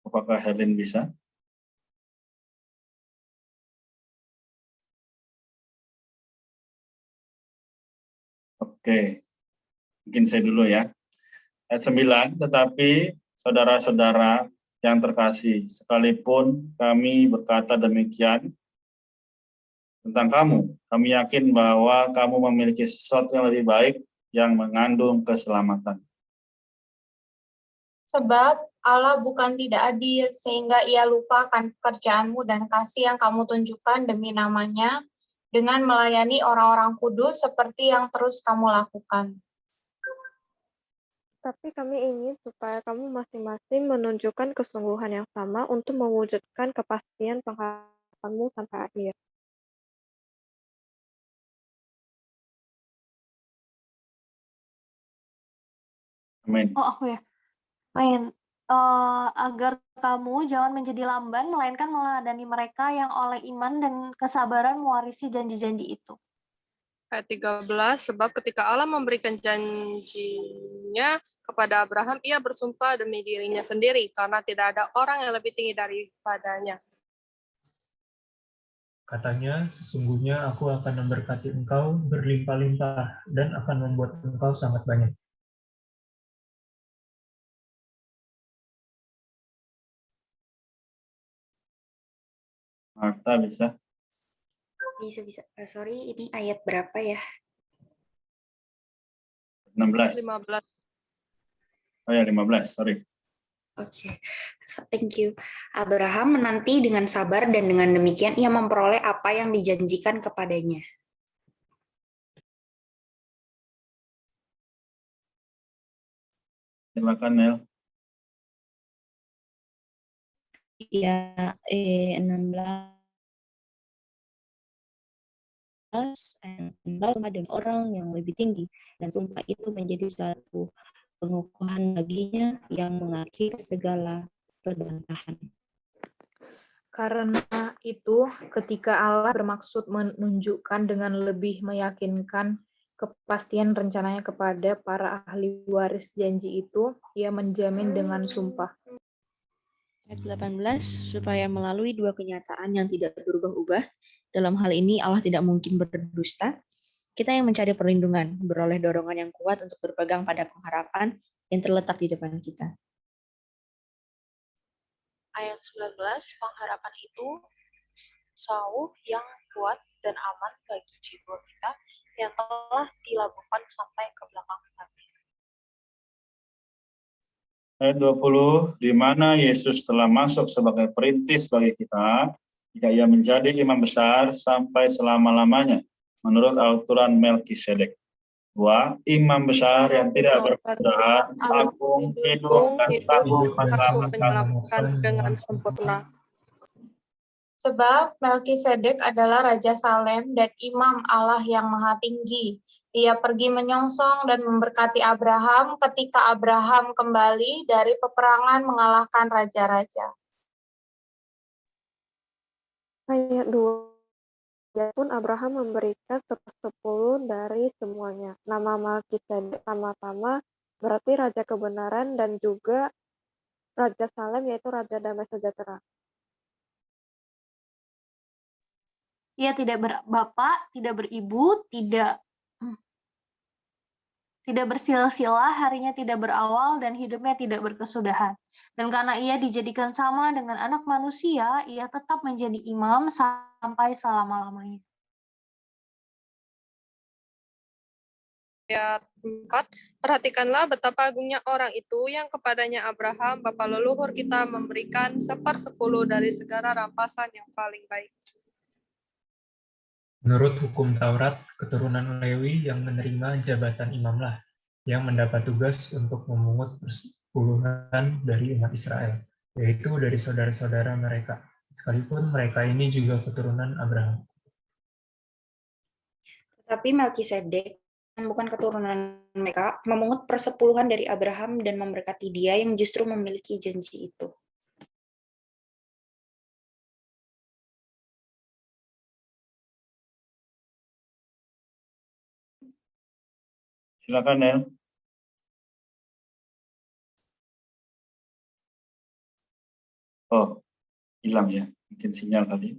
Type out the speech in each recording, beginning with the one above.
Apakah Herlin bisa? Oke, mungkin saya dulu ya. Ayat 9, tetapi saudara-saudara yang terkasih, sekalipun kami berkata demikian tentang kamu, kami yakin bahwa kamu memiliki sesuatu yang lebih baik yang mengandung keselamatan. Sebab Allah bukan tidak adil, sehingga ia lupakan pekerjaanmu dan kasih yang kamu tunjukkan demi namanya, dengan melayani orang-orang kudus seperti yang terus kamu lakukan. Tapi kami ingin supaya kamu masing-masing menunjukkan kesungguhan yang sama untuk mewujudkan kepastian pengharapanmu sampai akhir. Amin. Oh, aku ya. Amin. Agar kamu jangan menjadi lamban, melainkan meladani mereka yang oleh iman dan kesabaran mewarisi janji-janji itu. Ayat 13, sebab ketika Allah memberikan janjinya kepada Abraham, ia bersumpah demi dirinya sendiri, karena tidak ada orang yang lebih tinggi daripadanya. Katanya, sesungguhnya aku akan memberkati engkau berlimpah-limpah dan akan membuat engkau sangat banyak. Marta bisa? Bisa. Sorry, ini ayat berapa ya? 16. 15. Oh ya, 15, sorry. Oke, so, thank you. Abraham menanti dengan sabar dan dengan demikian ia memperoleh apa yang dijanjikan kepadanya. Silakan, Nel. Ya, 16 sama dengan orang yang lebih tinggi, dan sumpah itu menjadi suatu pengukuhan baginya yang mengakhiri segala perbantahan. Karena itu, ketika Allah bermaksud menunjukkan dengan lebih meyakinkan kepastian rencananya kepada para ahli waris janji itu, ia menjamin dengan sumpah. Ayat 18, supaya melalui dua kenyataan yang tidak berubah-ubah, dalam hal ini Allah tidak mungkin berdusta, kita yang mencari perlindungan, beroleh dorongan yang kuat untuk berpegang pada pengharapan yang terletak di depan kita. Ayat 19, pengharapan itu sauh yang kuat dan aman bagi jiwa kita yang telah dilabuhkan sampai ke belakang kami. Ayat 20, di mana Yesus telah masuk sebagai perintis bagi kita, jika ia menjadi imam besar sampai selama-lamanya, menurut aturan Melkisedek. 2. Imam besar yang tidak berperbedaan, agung, hidup, dan sanggup menyelamatkan dengan sempurna. Sebab Melkisedek adalah Raja Salem dan Imam Allah yang Maha Tinggi. Ia pergi menyongsong dan memberkati Abraham ketika Abraham kembali dari peperangan mengalahkan raja-raja. Ayat 2, pun Abraham memberikan 10 dari semuanya. Nama Melkisedek sama-sama berarti Raja Kebenaran dan juga Raja Salem, yaitu Raja Damai Sejahtera. Ia tidak berbapak, tidak beribu, tidak bersila-sila, harinya tidak berawal, dan hidupnya tidak berkesudahan. Dan karena ia dijadikan sama dengan anak manusia, ia tetap menjadi imam sampai selama-lamanya. Ayat 4, perhatikanlah betapa agungnya orang itu yang kepadanya Abraham, bapa leluhur kita, memberikan 1/10 dari segala rampasan yang paling baik. Menurut hukum Taurat, keturunan Lewi yang menerima jabatan imamlah, yang mendapat tugas untuk memungut persepuluhan dari umat Israel, yaitu dari saudara-saudara mereka, sekalipun mereka ini juga keturunan Abraham. Tetapi Melkisedek bukan keturunan mereka, memungut persepuluhan dari Abraham dan memberkati dia yang justru memiliki janji itu. Silakan, Nel. Oh, hilang ya. Mungkin sinyal kali.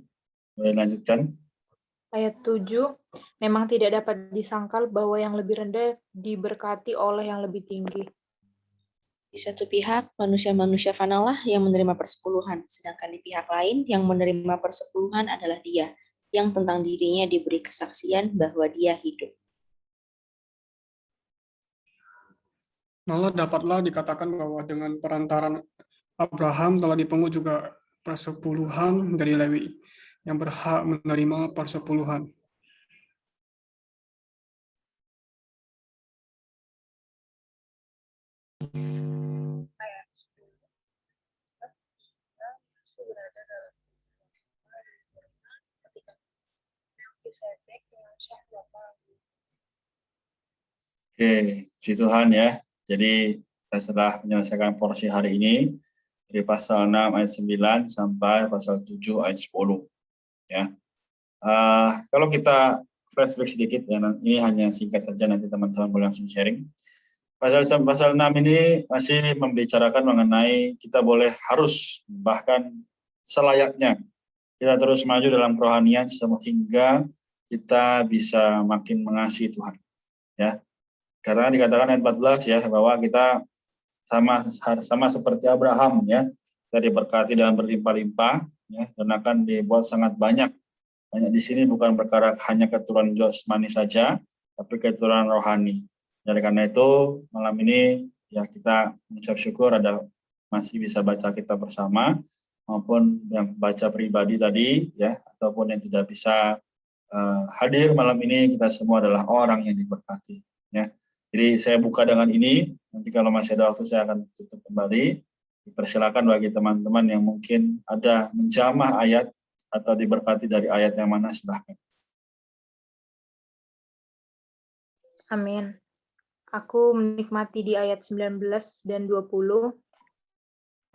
Boleh lanjutkan. Ayat 7, memang tidak dapat disangkal bahwa yang lebih rendah diberkati oleh yang lebih tinggi. Di satu pihak, manusia-manusia fanalah yang menerima persepuluhan, sedangkan di pihak lain yang menerima persepuluhan adalah Dia, yang tentang dirinya diberi kesaksian bahwa Dia hidup. Malah dapatlah dikatakan bahwa dengan perantaran Abraham telah dipungut juga persepuluhan dari Lewi, yang berhak menerima persepuluhan. Oke, puji Tuhan ya. Jadi kita setelah menyelesaikan porsi hari ini dari pasal 6 ayat 9 sampai pasal 7 ayat 10 ya. Kalau kita flashback sedikit ya, ini hanya singkat saja, nanti teman-teman boleh langsung sharing. Pasal 6 ini masih membicarakan mengenai kita boleh harus bahkan selayaknya kita terus maju dalam kerohanian sehingga kita bisa makin mengasihi Tuhan ya. Karena dikatakan ayat 14 ya bahwa kita sama seperti Abraham ya, kita diberkati dan berlimpah-limpah ya, dan akan dibuat sangat banyak. Banyak di sini bukan perkara hanya keturunan jasmani saja, tapi keturunan rohani. Jadi karena itu malam ini ya kita mengucap syukur ada masih bisa baca kita bersama, maupun yang baca pribadi tadi ya, ataupun yang tidak bisa hadir malam ini, kita semua adalah orang yang diberkati ya. Jadi saya buka dengan ini, nanti kalau masih ada waktu saya akan tutup kembali. Dipersilakan bagi teman-teman yang mungkin ada menjamah ayat atau diberkati dari ayat yang mana, silahkan. Amin. Aku menikmati di ayat 19 dan 20.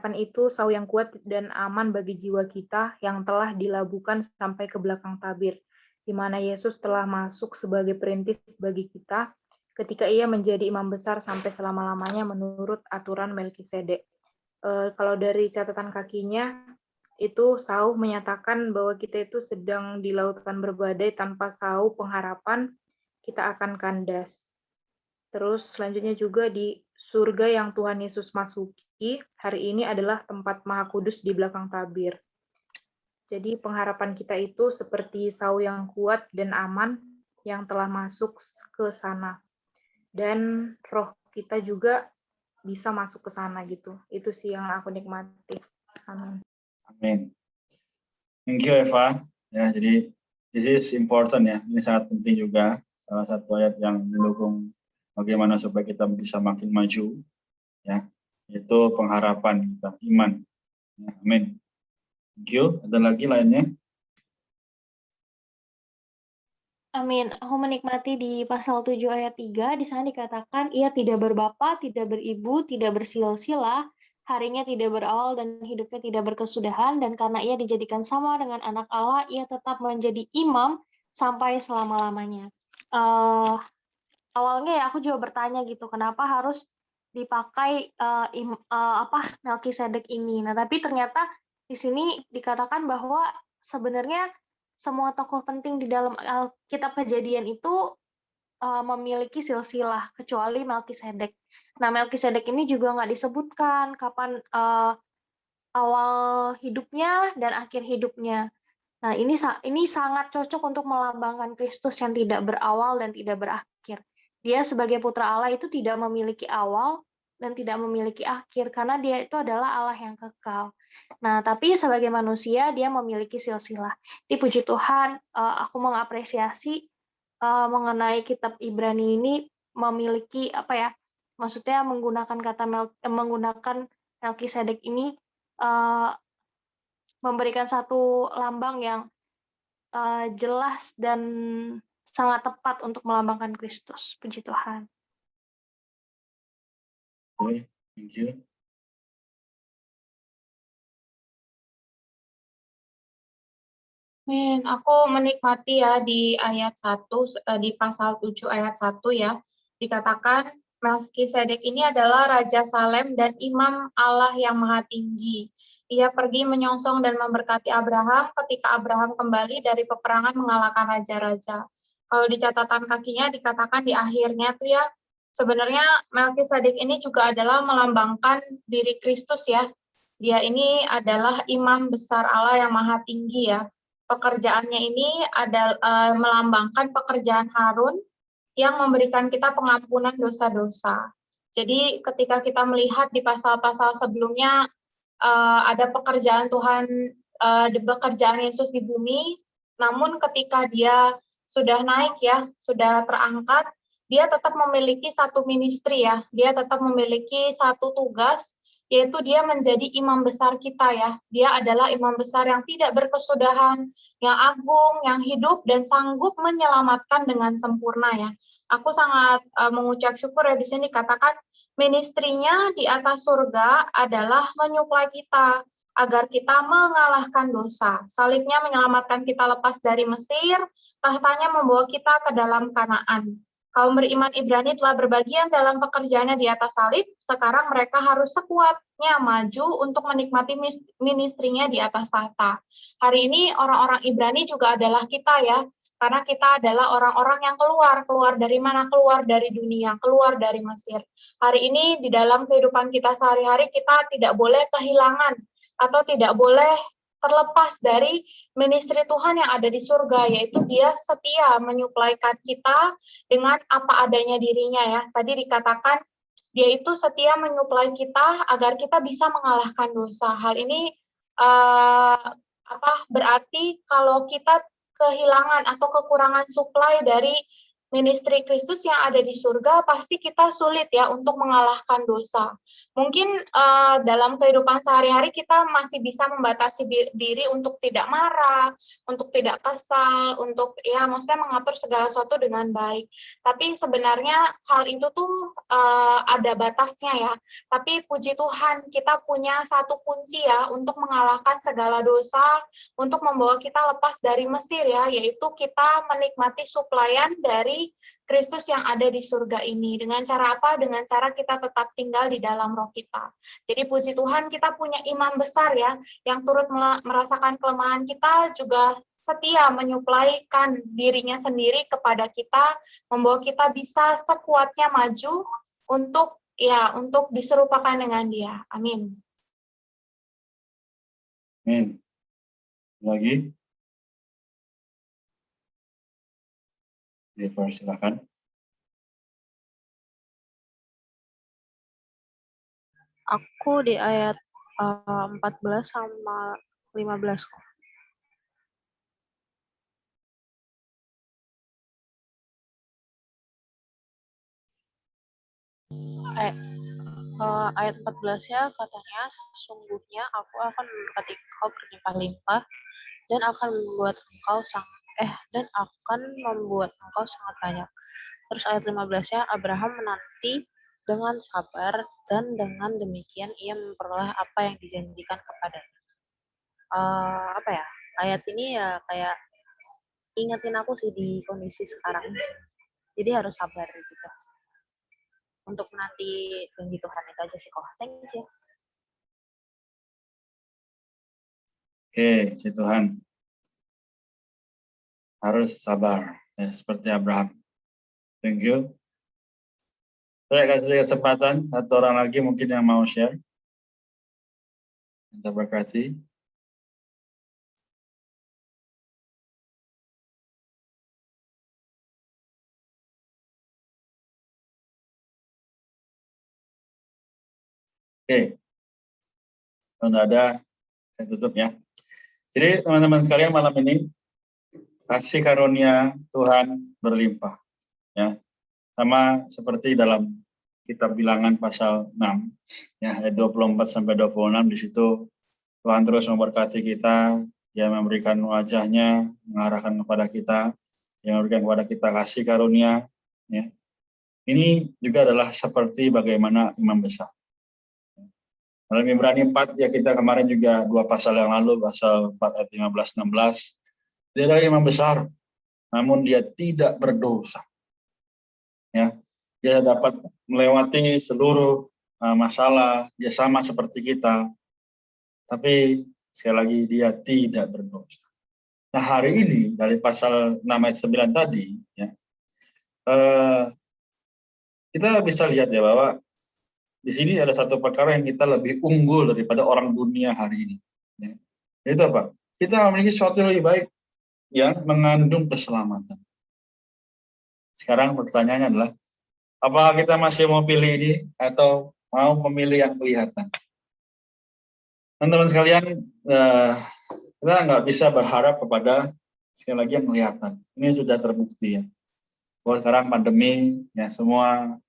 Akan itu sau yang kuat dan aman bagi jiwa kita yang telah dilabuhkan sampai ke belakang tabir, di mana Yesus telah masuk sebagai perintis bagi kita, ketika ia menjadi imam besar sampai selama-lamanya menurut aturan Melkisedek. Kalau dari catatan kakinya, itu Sau menyatakan bahwa kita itu sedang di lautan berbadai tanpa Sau pengharapan kita akan kandas. Terus selanjutnya juga di surga yang Tuhan Yesus masuki, hari ini adalah tempat Maha Kudus di belakang tabir. Jadi pengharapan kita itu seperti Sau yang kuat dan aman yang telah masuk ke sana. Dan roh kita juga bisa masuk ke sana gitu. Itu sih yang aku nikmati. Amin. Amin. Thank you Eva. Ya, jadi this is important ya. Ini sangat penting juga. Salah satu ayat yang mendukung bagaimana supaya kita bisa makin maju. Ya, itu pengharapan kita, iman. Ya, amin. Thank you. Ada lagi lainnya? Amin. Aku menikmati di pasal 7 ayat 3, di sana dikatakan, ia tidak berbapa, tidak beribu, tidak bersilsilah, harinya tidak berawal dan hidupnya tidak berkesudahan, dan karena ia dijadikan sama dengan anak Allah, ia tetap menjadi imam sampai selama-lamanya. Awalnya ya aku juga bertanya gitu, kenapa harus dipakai Melkisedek ini. Nah, tapi ternyata di sini dikatakan bahwa sebenarnya semua tokoh penting di dalam Alkitab Kejadian itu memiliki silsilah kecuali Melkisedek. Nah, Melkisedek ini juga nggak disebutkan kapan awal hidupnya dan akhir hidupnya. Nah, ini sangat cocok untuk melambangkan Kristus yang tidak berawal dan tidak berakhir. Dia sebagai putra Allah itu tidak memiliki awal dan tidak memiliki akhir karena dia itu adalah Allah yang kekal. Nah, tapi sebagai manusia dia memiliki silsilah. Dipuji Tuhan, aku mengapresiasi mengenai kitab Ibrani ini memiliki maksudnya menggunakan Melkisedek ini memberikan satu lambang yang jelas dan sangat tepat untuk melambangkan Kristus. Puji Tuhan. Oke, thank you. Amin. Aku menikmati ya di ayat 1, di pasal 7 ayat 1 ya, dikatakan Melkisedek ini adalah Raja Salem dan Imam Allah yang Maha Tinggi. Ia pergi menyongsong dan memberkati Abraham ketika Abraham kembali dari peperangan mengalahkan raja-raja. Kalau di catatan kakinya dikatakan di akhirnya tuh ya, sebenarnya Melkisedek ini juga adalah melambangkan diri Kristus ya. Dia ini adalah imam besar Allah yang maha tinggi ya. Pekerjaannya ini adalah melambangkan pekerjaan Harun yang memberikan kita pengampunan dosa-dosa. Jadi ketika kita melihat di pasal-pasal sebelumnya ada pekerjaan Tuhan, pekerjaan Yesus di bumi, namun ketika dia sudah naik ya, sudah terangkat, dia tetap memiliki satu ministry ya, dia tetap memiliki satu tugas, yaitu dia menjadi imam besar kita ya. Dia adalah imam besar yang tidak berkesudahan, yang agung, yang hidup, dan sanggup menyelamatkan dengan sempurna ya. Aku sangat mengucap syukur ya di sini katakan ministrinya di atas surga adalah menyuplai kita agar kita mengalahkan dosa. Salibnya menyelamatkan kita lepas dari Mesir, tahtanya membawa kita ke dalam Kanaan. Kaum beriman Ibrani telah berbagian dalam pekerjaannya di atas salib, sekarang mereka harus sekuatnya maju untuk menikmati ministrinya di atas tahta. Hari ini orang-orang Ibrani juga adalah kita ya, karena kita adalah orang-orang yang keluar dari mana? Keluar dari dunia, keluar dari Mesir. Hari ini di dalam kehidupan kita sehari-hari kita tidak boleh kehilangan atau tidak boleh terlepas dari ministry Tuhan yang ada di surga, yaitu dia setia menyuplaikan kita dengan apa adanya dirinya ya. Tadi dikatakan dia itu setia menyuplai kita agar kita bisa mengalahkan dosa. Hal ini berarti kalau kita kehilangan atau kekurangan suplai dari ministry Kristus yang ada di surga, pasti kita sulit ya untuk mengalahkan dosa. Mungkin dalam kehidupan sehari-hari kita masih bisa membatasi diri untuk tidak marah, untuk tidak kesal, untuk ya maksudnya mengatur segala sesuatu dengan baik. Tapi sebenarnya hal itu tuh ada batasnya ya. Tapi puji Tuhan kita punya satu kunci ya untuk mengalahkan segala dosa, untuk membawa kita lepas dari Mesir ya, yaitu kita menikmati suplaian dari Kristus yang ada di surga ini. Dengan cara apa? Dengan cara kita tetap tinggal di dalam roh kita. Jadi puji Tuhan kita punya imam besar ya, yang turut merasakan kelemahan kita, juga setia menyuplaikan dirinya sendiri kepada kita, membawa kita bisa sekuatnya maju untuk diserupakan dengan dia. Amin. Amin. Lagi? Silakan. Aku di ayat 14 sama 15. Ayat 14-nya katanya, sesungguhnya aku akan memberkati engkau berlimpah-limpah dan akan membuat engkau sangat banyak. Terus ayat 15-nya, Abraham menanti dengan sabar dan dengan demikian ia memperoleh apa yang dijanjikan kepadanya. Ayat ini ya kayak ingetin aku sih di kondisi sekarang. Jadi harus sabar gitu. Untuk menanti janji Tuhan itu aja sih kok. Thank you. Oke, si Tuhan. Harus sabar, ya, seperti Abraham. Thank you. Saya kasih kesempatan, satu orang lagi mungkin yang mau share. Kita berkati. Oke, kalau ada, saya tutup ya. Jadi teman-teman sekalian malam ini, kasih karunia Tuhan berlimpah. Ya, sama seperti dalam kitab Bilangan pasal 6, ya, ayat 24-26, di situ Tuhan terus memberkati kita, Dia memberikan wajahnya, mengarahkan kepada kita, yang memberikan kepada kita kasih karunia. Ya. Ini juga adalah seperti bagaimana imam besar. Dalam Ibrani 4, ya kita kemarin juga 2 pasal yang lalu, pasal 4 ayat 15-16, dia adalah imam besar, namun dia tidak berdosa. Ya, dia dapat melewati seluruh masalah, dia sama seperti kita. Tapi sekali lagi dia tidak berdosa. Nah, hari ini dari pasal 6 ayat 9 tadi, ya, kita bisa lihat ya bahwa di sini ada satu perkara yang kita lebih unggul daripada orang dunia hari ini. Ya. Itu apa? Kita memiliki sesuatu yang lebih baik yang mengandung keselamatan. Sekarang pertanyaannya adalah, apakah kita masih mau pilih ini atau mau memilih yang kelihatan? Teman-teman sekalian, kita nggak bisa berharap kepada sekali lagi yang kelihatan. Ini sudah terbukti ya. Bahwa sekarang pandemi, ya semua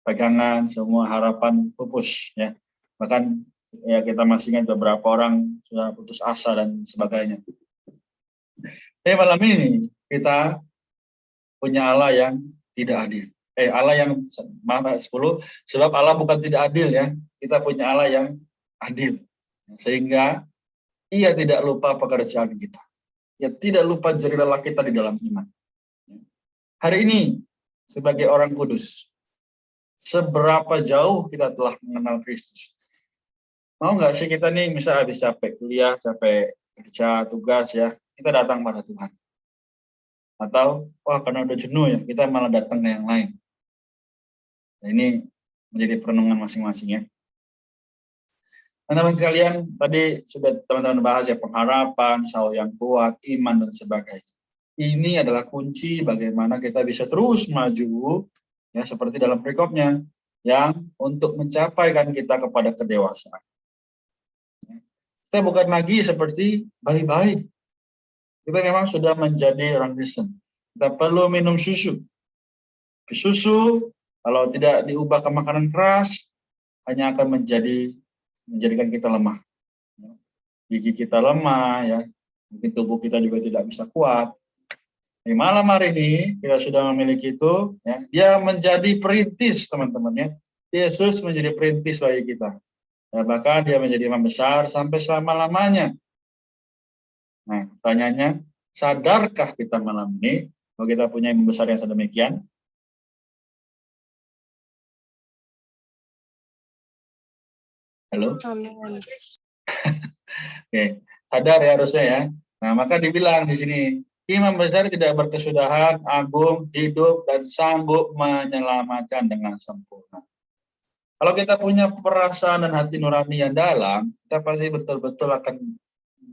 pegangan, semua harapan pupus ya. Bahkan ya kita masih ingat beberapa orang sudah putus asa dan sebagainya. Tapi malam ini kita punya Allah yang tidak adil. Allah yang maaf 10, sebab Allah bukan tidak adil ya. Kita punya Allah yang adil. Sehingga ia tidak lupa pekerjaan kita. Ia tidak lupa jerih lelah kita di dalam iman. Hari ini sebagai orang kudus, seberapa jauh kita telah mengenal Kristus? Mau nggak sih kita nih misal habis capek kuliah, capek kerja, tugas ya, kita datang pada Tuhan. Atau, wah karena udah jenuh ya, kita malah datang ke yang lain. Nah, ini menjadi perenungan masing-masing ya. Teman-teman sekalian, tadi sudah teman-teman bahas ya pengharapan, saul yang kuat, iman dan sebagainya. Ini adalah kunci bagaimana kita bisa terus maju ya seperti dalam perikopnya yang untuk mencapaikan kita kepada kedewasaan. Kita bukan lagi seperti bayi-bayi. Kita memang sudah menjadi orang Kristen. Kita perlu minum susu. Susu kalau tidak diubah ke makanan keras hanya akan menjadikan kita lemah. Gigi kita lemah ya. Mungkin tubuh kita juga tidak bisa kuat. Di malam hari ini kita sudah memiliki itu, ya, dia menjadi perintis teman-teman ya. Yesus menjadi perintis bagi kita. Ya, bahkan dia menjadi imam besar sampai selama-lamanya. Nah, pertanyaannya, sadarkah kita malam ini bahwa kita punya imam besar yang sedemikian? Halo? Amin. Oke, sadar ya harusnya ya. Nah, maka dibilang di sini, imam besar tidak berkesudahan, agung, hidup, dan sanggup menyelamatkan dengan sempurna. Kalau kita punya perasaan dan hati nurani yang dalam, kita pasti betul-betul akan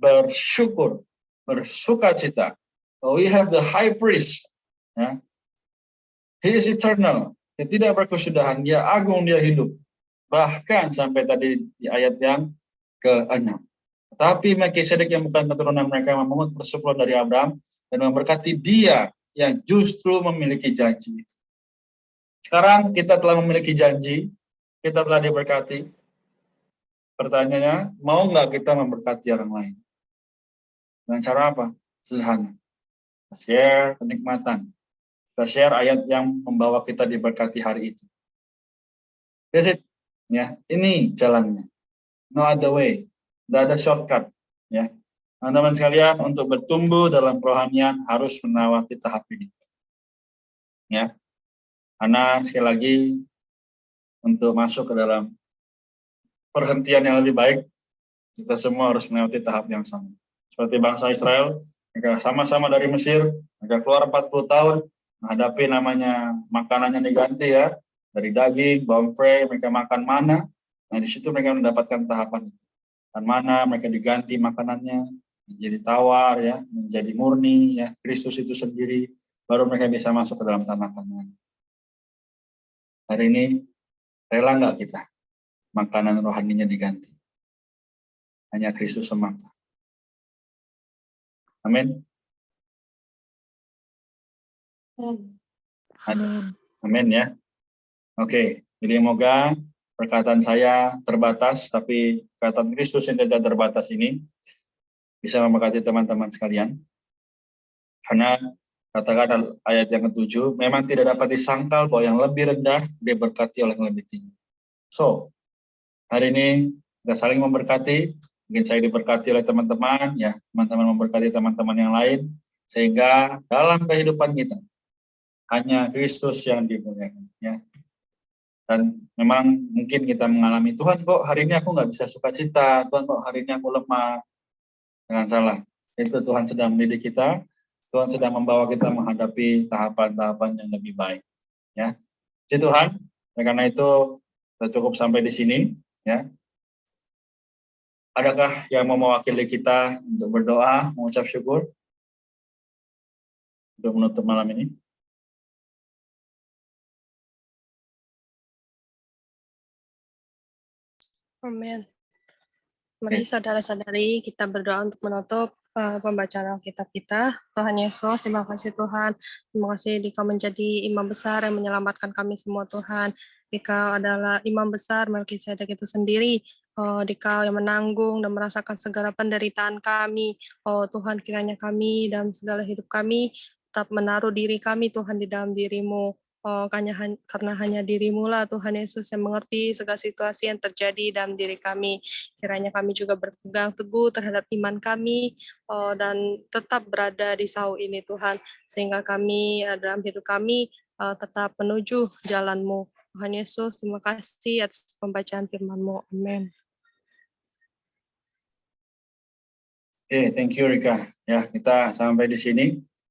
bersyukur, bersukacita. We have the high priest. Ya. He is eternal. Dia tidak berkesudahan, dia agung, dia hidup. Bahkan sampai tadi di ayat yang ke-6. Tapi Melkisedek yang bukan keturunan mereka memungut persepuluhan dari Abraham dan memberkati dia yang justru memiliki janji. Sekarang kita telah memiliki janji, kita telah diberkati. Pertanyaannya, mau nggak kita memberkati orang lain? Dengan cara apa? Sederhana. Kita share kenikmatan. Kita share ayat yang membawa kita diberkati hari itu. That's it. Ya, ini jalannya. No other way. Tidak ada shortcut. Ya. Teman-teman sekalian, untuk bertumbuh dalam kerohanian harus melewati tahap ini. Ya. Karena sekali lagi untuk masuk ke dalam perhentian yang lebih baik, kita semua harus melewati tahap yang sama. Seperti bangsa Israel, mereka sama-sama dari Mesir, mereka keluar 40 tahun, menghadapi namanya makanannya diganti ya, dari daging, bawang prei, mereka makan mana, nah di situ mereka mendapatkan tahapan. Dan mana mereka diganti makanannya, menjadi tawar ya, menjadi murni ya, Kristus itu sendiri, baru mereka bisa masuk ke dalam tanah Kanaan. Hari ini, rela nggak kita makanan rohaninya diganti? Hanya Kristus semata. Amin. Amin ya. Oke, jadi semoga perkataan saya terbatas, tapi perkataan Kristus yang tidak terbatas ini bisa memberkati teman-teman sekalian. Karena katakan ayat yang ke-7, memang tidak dapat disangkal bahwa yang lebih rendah diberkati oleh yang lebih tinggi. So, hari ini kita saling memberkati, mungkin saya diberkati oleh teman-teman, ya teman-teman memberkati teman-teman yang lain, sehingga dalam kehidupan kita hanya Kristus yang dimuliakan. Ya. Dan memang mungkin kita mengalami, Tuhan kok hari ini aku nggak bisa sukacita, Tuhan kok hari ini aku lemah. Jangan salah, itu Tuhan sedang mendidik kita, Tuhan sedang membawa kita menghadapi tahapan-tahapan yang lebih baik. Ya, jadi Tuhan, karena itu kita cukup sampai di sini. Ya, adakah yang mau mewakili kita untuk berdoa, mengucap syukur untuk menutup malam ini? Amin. Mari saudara-saudari kita berdoa untuk menutup pembacaan Alkitab kita. Tuhan Yesus, terima kasih Tuhan. Terima kasih Dikau menjadi imam besar yang menyelamatkan kami semua Tuhan. Dikau adalah imam besar Melkisedek itu sendiri. Dikau yang menanggung dan merasakan segala penderitaan kami. Tuhan, kiranya kami dalam segala hidup kami tetap menaruh diri kami Tuhan di dalam diri-Mu. Karena hanya diri-Mu lah Tuhan Yesus yang mengerti segala situasi yang terjadi dalam diri kami. Kiranya kami juga berpegang teguh terhadap iman kami dan tetap berada di sauh ini Tuhan, sehingga kami dalam hidup kami tetap menuju jalan-Mu. Tuhan Yesus, terima kasih atas pembacaan firman-Mu. Amin. Oke, thank you Rika. Ya, kita sampai di sini.